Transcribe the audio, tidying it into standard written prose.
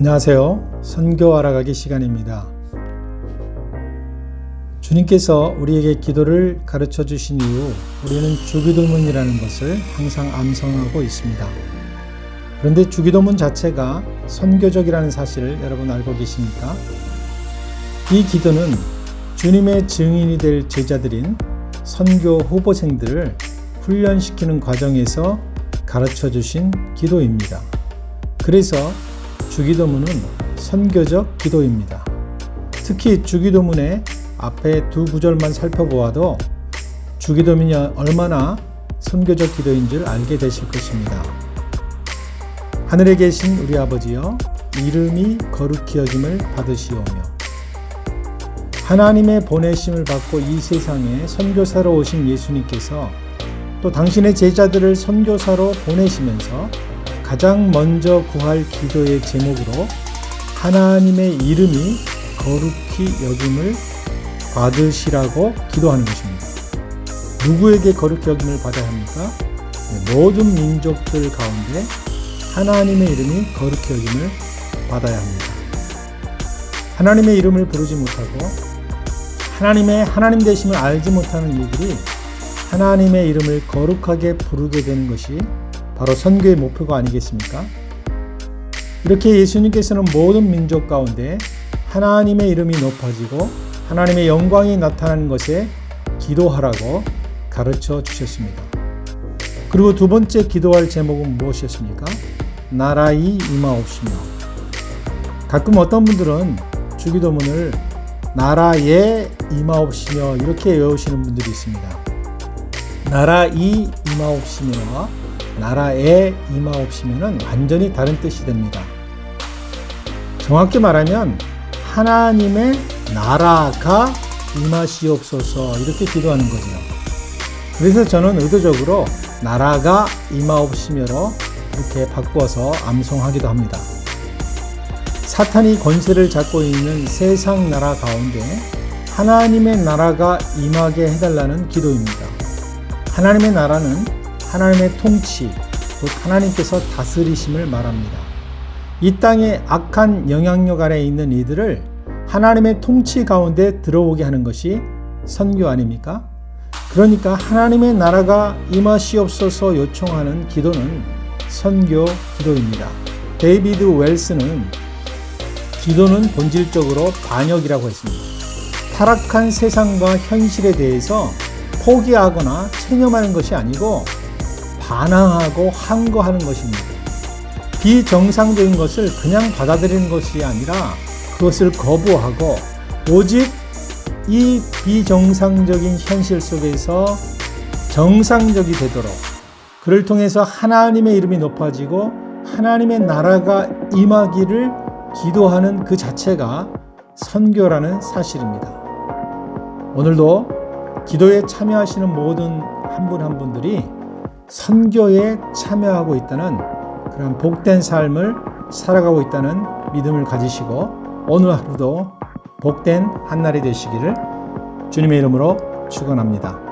안녕하세요. 선교 알아가기 시간입니다. 주님께서 우리에게 기도를 가르쳐 주신 이후 우리는 주기도문이라는 것을 항상 암송하고 있습니다. 그런데 주기도문 자체가 선교적이라는 사실을 여러분 알고 계십니까? 이 기도는 주님의 증인이 될 제자들인 선교 후보생들을 훈련시키는 과정에서 가르쳐 주신 기도입니다. 그래서 주기도문은 선교적 기도입니다. 특히 주기도문의 앞에 두 구절만 살펴보아도 주기도문이 얼마나 선교적 기도인 줄 알게 되실 것입니다. 하늘에 계신 우리 아버지여, 이름이 거룩히 여김을 받으시오며, 하나님의 보내심을 받고 이 세상에 선교사로 오신 예수님께서 또 당신의 제자들을 선교사로 보내시면서 가장 먼저 구할 기도의 제목으로 하나님의 이름이 거룩히 여김을 받으시라고 기도하는 것입니다. 누구에게 거룩히 여김을 받아야 합니까? 모든 민족들 가운데 하나님의 이름이 거룩히 여김을 받아야 합니다. 하나님의 이름을 부르지 못하고 하나님의 하나님 되심을 알지 못하는 이들이 하나님의 이름을 거룩하게 부르게 되는 것이 바로 선교의 목표가 아니겠습니까? 이렇게 예수님께서는 모든 민족 가운데 하나님의 이름이 높아지고 하나님의 영광이 나타나는 것에 기도하라고 가르쳐 주셨습니다. 그리고 두 번째 기도할 제목은 무엇이었습니까? 나라의 임하옵시며. 가끔 어떤 분들은 주기도문을 나라의 임하옵시며 이렇게 외우시는 분들이 있습니다. 나라의 임하옵시며 나라에 임하옵시면은 완전히 다른 뜻이 됩니다. 정확히 말하면 하나님의 나라가 임하시옵소서 이렇게 기도하는 거죠. 그래서 저는 의도적으로 나라가 임하옵시며로 이렇게 바꾸어서 암송하기도 합니다. 사탄이 권세를 잡고 있는 세상 나라 가운데 하나님의 나라가 임하게 해달라는 기도입니다. 하나님의 나라는 하나님의 통치, 곧 하나님께서 다스리심을 말합니다. 이 땅의 악한 영향력 아래에 있는 이들을 하나님의 통치 가운데 들어오게 하는 것이 선교 아닙니까? 그러니까 하나님의 나라가 임하시옵소서 요청하는 기도는 선교 기도입니다. 데이비드 웰스는 기도는 본질적으로 반역이라고 했습니다. 타락한 세상과 현실에 대해서 포기하거나 체념하는 것이 아니고 반항하고 항거하는 것입니다. 비정상적인 것을 그냥 받아들이는 것이 아니라 그것을 거부하고 오직 이 비정상적인 현실 속에서 정상적이 되도록 그를 통해서 하나님의 이름이 높아지고 하나님의 나라가 임하기를 기도하는 그 자체가 선교라는 사실입니다. 오늘도 기도에 참여하시는 모든 한 분 한 분들이 선교에 참여하고 있다는 그런 복된 삶을 살아가고 있다는 믿음을 가지시고 오늘 하루도 복된 한날이 되시기를 주님의 이름으로 축원합니다.